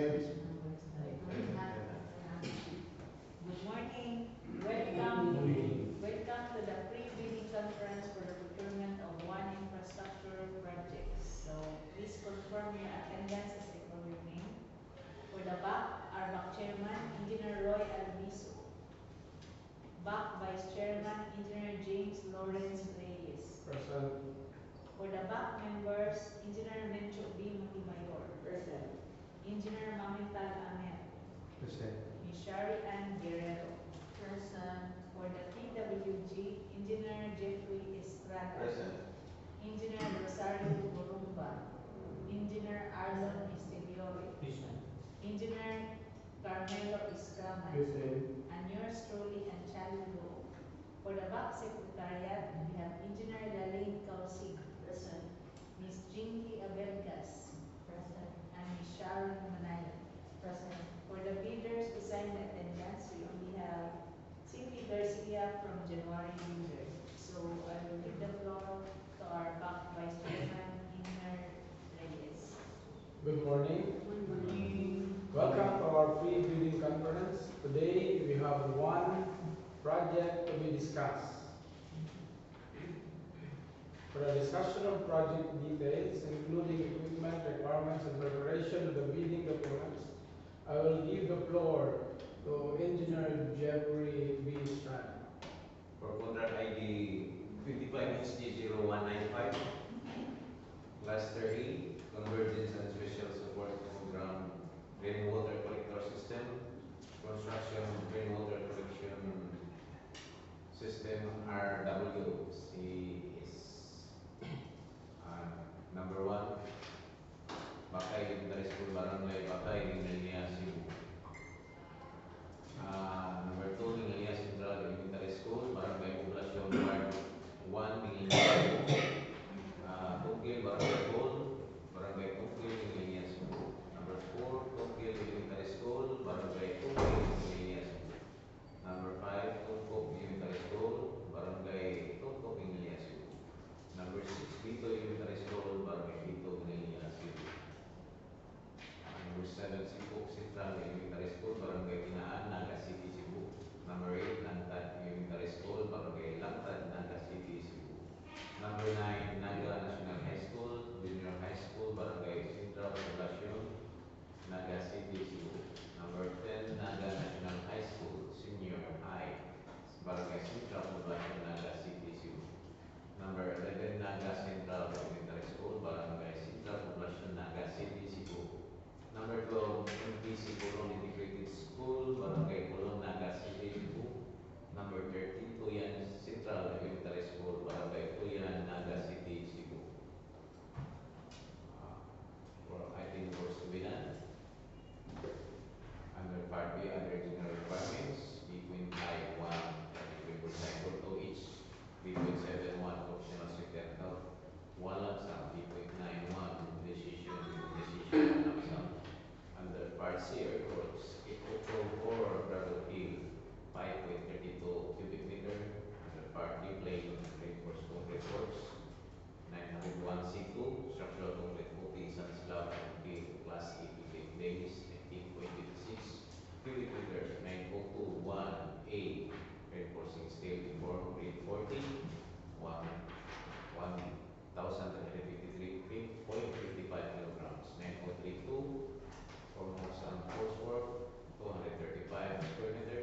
Good morning. Welcome to the pre-bidding conference for the procurement of one infrastructure project. So please confirm your attendance as I call your name. For the BAC, our BAC Chairman, Engineer Roy Alviso. BAC Vice Chairman, Engineer James Lawrence Reyes. Present. For the BAC members, Engineer Mencho B. Motimayor. Present. Engineer Mamital Ahmed. Present. Ms. Shari Ann Guerrero. Present. For the PWG, Engineer Jeffrey Estrada. Present. Engineer Rosario Borumba. Engineer Arlon Estigliore. Engineer Carmelo Iscaman. Present. And yours truly, Anchalo Lo. For the back secretariat, we have Engineer Lalaine Causig. Present. Ms. Jinky Abelgas. Present. And Ms. Sharon Manaya. Present. For the bidders to sign the attendance, we only have Cindy Garcia from January bidder. So I will give the floor to our back Vice Chairman, Engineer Reyes. Good morning. Good morning. Welcome to our pre-bidding conference. Today we have one project to be discussed. For a discussion of project details, including equipment requirements and preparation of the bidding documents, I will give the floor to Engineer Jeffrey B. Strand. For contract ID 25SG0195, Cluster A, Convergence and Special Support Program, Rainwater Collector System, Construction Rainwater Collection System RWCS. Number 1, Bakay Elementary School, Barangay Bakay, Lingalia, Cebu. Number 2, Lingalia Central Elementary School, Barangay Poblacion, Ward 1, Lingalia, Cebu. Tungkil, Barangay Gold, Barangay Tungkil, Lingalia, Cebu. Number 4, Tungkil Elementary School, Barangay Tungkil, Lingalia, Cebu. Number 5, Tungkok Elementary School, Barangay Tungkok, Lingalia, Cebu. Number 6, Bito Elementary School, Barangay Bito, Lingalia, Cebu. Number 7, Sipok Central Elementary School, Barangay Tinaan, Naga City, Cebu. Number 8, Langtad Elementary School, Barangay Langtad, Naga City, Cebu. Number 9, Naga National High School, Junior High School, Barangay Central Poblacion, Naga City, Cebu. Number 10, Naga National High School, Senior High, Barangay Central Poblacion, Naga City, Cebu. Number 11, Naga Central Elementary School, Barangay Central Poblacion, Naga City, Cebu. Number 12, MPC Colon Integrated School, Barangay Colon, Naga City, Cebu. Number 13, Tuyan Central Elementary School, Barangay Tuyan, Naga City, Cebu. I think works to be done. Under Part B, under general requirements, B.I 1, cycle 2 each, B.71, optional secretarial, 1 lump sum, B.91, decision, lump sum. Under Part C, reports, 804 gravel hill, 5.32 cubic meter. Under Part D, plain reinforced concrete works, 901 C2, structural concrete putty, sand slab, and class A cubic days, 18.56 cubic meter, 9021A, reinforcing steel before grade 40, 1,353.55 kilograms, 9032, formworks and force work, 235 square meter.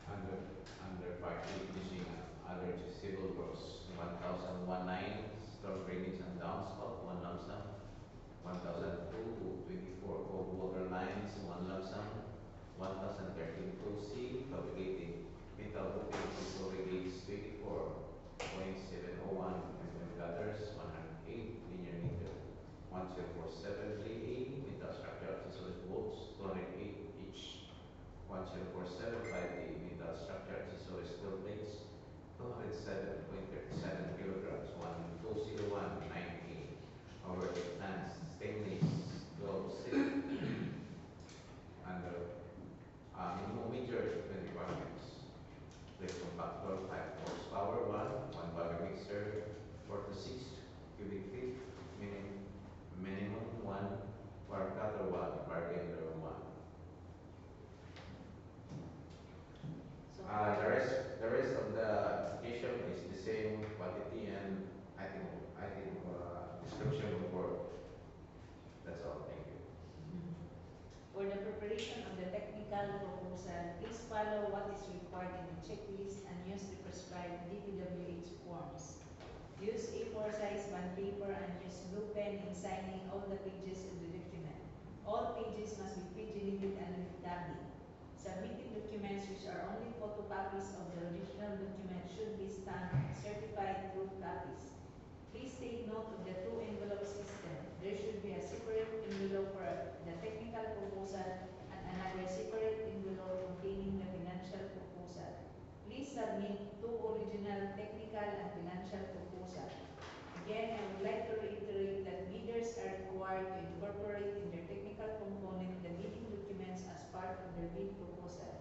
Under Part A, finishing other civil works, 1,019, storm drainage and downspout, 1 lump sum. 1,002 to 24 cold water lines, 1 lump sum. 1,013 2C, fabricated metal roofing facility gates, 24.701 mm gutters, 108 linear meter. 10473A, metal structure accessories bolts, 208 each. 10475A, metal structure accessories steel plates, 207.37 kilograms, 120198. Overhead plants, stainless, gloves, under minimum major equipment requirements. Plate compactor, 5 horsepower, 1 bagger mixer, 4 to 6 cubic feet, minimum 1 follow what is required in the checklist and use the prescribed DPWH forms. Use A4 size bond paper and use blue pen in signing all the pages of the document. All pages must be pre-deleted and with tabbing. Submitting documents which are only photocopies of the original document should be stamped certified true copies. Please take note of the two envelope system. There should be a separate envelope for the technical proposal and another separate envelope containing the financial proposal. Please submit two original technical and financial proposal. Again, I would like to reiterate that bidders are required to incorporate in their technical component the bidding documents as part of their bid proposal.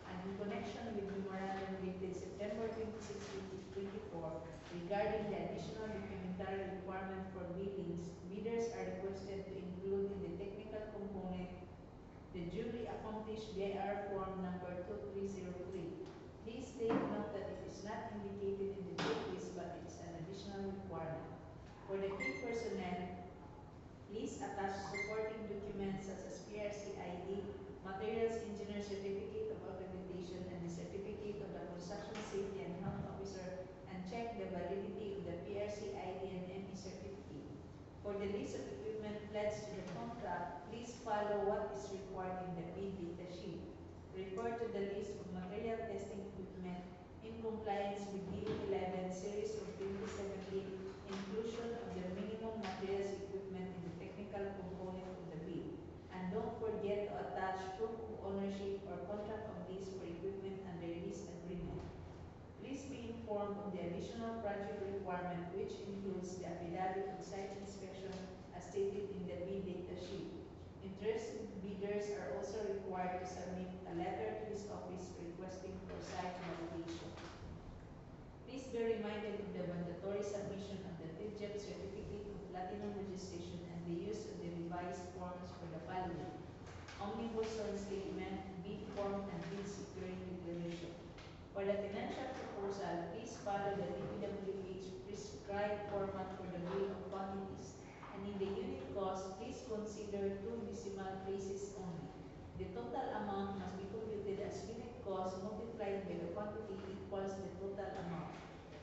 And in connection with memorandum dated September 26, 2024, regarding the additional documentary requirement for biddings, bidders are requested to include in the technical component the duly accomplished BIR form number 2303. Please take note that it is not indicated in the checklist, but it's an additional requirement. For the key personnel, please attach supporting documents such as PRC ID, Materials Engineer Certificate of Accreditation, and the Certificate of the Construction Safety and Health Officer, and check the validity of the PRC ID and ME certificate. For the list of equipment pledged to the contract, please follow what is required in the bid data sheet. Refer to the list of material testing equipment in compliance with DO11 series of 2017, inclusion of the minimum materials equipment in the technical component of the bid. And don't forget to attach proof of ownership or contract of lease for equipment under lease agreement. Please be informed of the additional project requirement, which includes the affidavit of site inspection as stated in the bid data sheet. Interested bidders are also required to submit a letter to this office requesting for site validation. Please be reminded of the mandatory submission of the TIJEP Certificate of Platinum Registration and the use of the revised forms for the following: Omnibus Zone Statement, bid form, and bid security declaration. For the financial proposal, please follow the DPWH prescribed format for the bill of quantities. And in the unit cost, please consider two decimal places only. The total amount must be computed as unit cost multiplied by the quantity equals the total amount.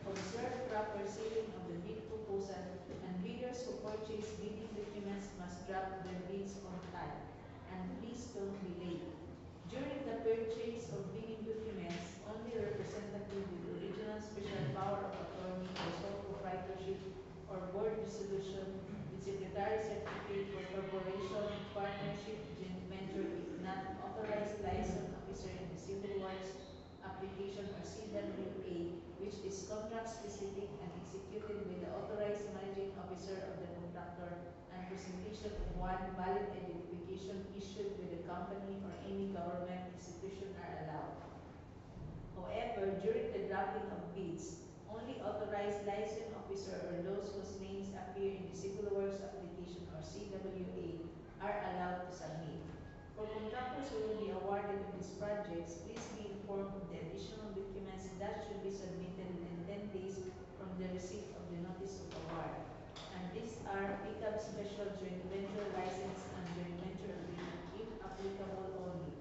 Observe proper sealing of the bid proposal, and bidders who purchase bidding documents must drop their bids on time. And please don't be late. During the purchase of bidding documents, only representative with original special power of attorney or sole proprietorship or board resolution with secretary certificate for corporation, partnership, joint venture, if not authorized license officer in the civil works application or CWA, which is contract specific and executed by the authorized managing officer of the contractor, and presentation of one valid identification issued by the company or any government institution are allowed. However, during the drafting of bids, only authorized licensed officer or those whose names appear in the Civil Works Application or CWA are allowed to submit. For contractors who will be awarded with these projects, please be informed of the additional documents that should be submitted within 10 days from the receipt of the notice of award. And these are PICAB Special Joint Venture License and Joint Venture Agreement, if applicable only.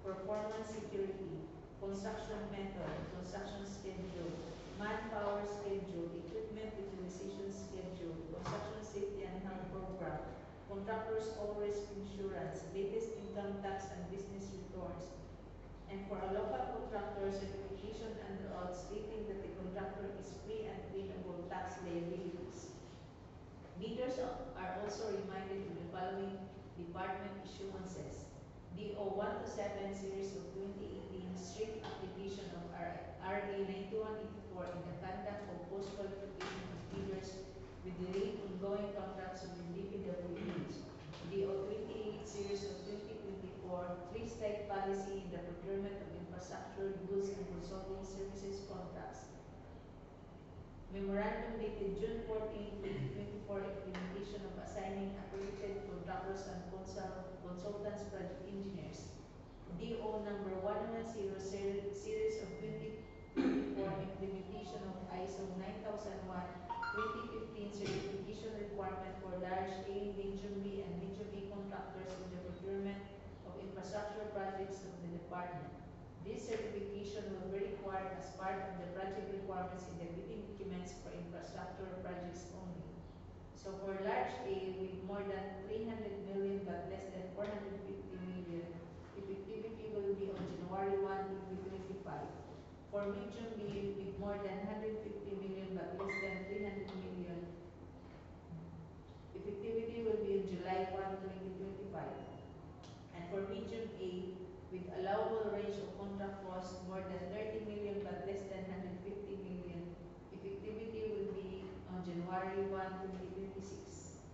Performance security, construction method, construction schedule, manpower schedule, equipment utilization schedule, construction safety and health program, contractors all risk insurance, latest income tax and business returns. And for a local contractor, certification under oath stating that the contractor is free and clean of all tax liabilities. Bidders are also reminded of the following department issuances: DO 127 series of 2018 strict application of RA 9184 in the conduct of post-qualification of bidders with delayed ongoing contracts with DPWH. DO 28 series of 2024 three-strike policy in the procurement of infrastructure, goods, and consulting services contracts. Memorandum dated June 14, 2024, implementation of assigning accredited contractors and consultants project engineers. DO number 110 series of 2024, implementation of ISO 9001 2015 certification requirement for large A, medium B, and medium E contractors in the procurement of infrastructure projects of the department. This as part of the project requirements in the bidding documents for infrastructure projects only. So for large A with more than 300 million but less than 450 million, effectivity will be on January 1, 2025. For medium B with more than 150 million but less than 300 million, effectivity will be on July 1, 2025. And for medium A with allowable range of contract cost more than 30 million but less than 150 million, effectivity will be on January 1, 2026.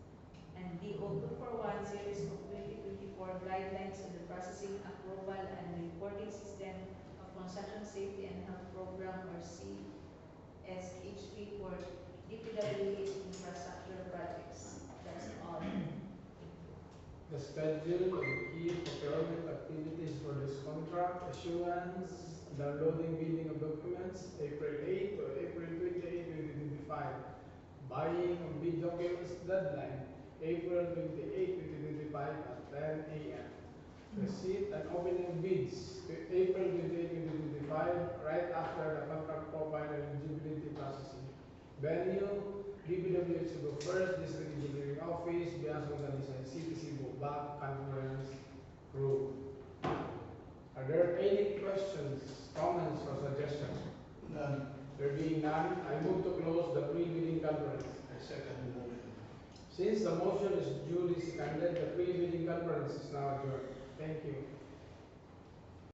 And DO241 series of 2024 guidelines on the processing, approval, and reporting system of construction safety and health program or CSHP for DPWH infrastructure projects. That's all. The schedule of key procurement activities for this contract, issuance, downloading bidding of documents, April 8 to April 28, 2025. Buying of bid documents deadline, April 28, 2025 at 10 a.m. Receipt and opening of bids, April 28, 2025, right after the contract profile and eligibility processing. Venue, DPWH Cebu First District Engineering Office, Bias Organization, City Cebu, back conference room. Are there any questions, comments, or suggestions? None. There being none, I move to close the pre-bidding conference. I second the motion. Since the motion is duly seconded, the pre-bidding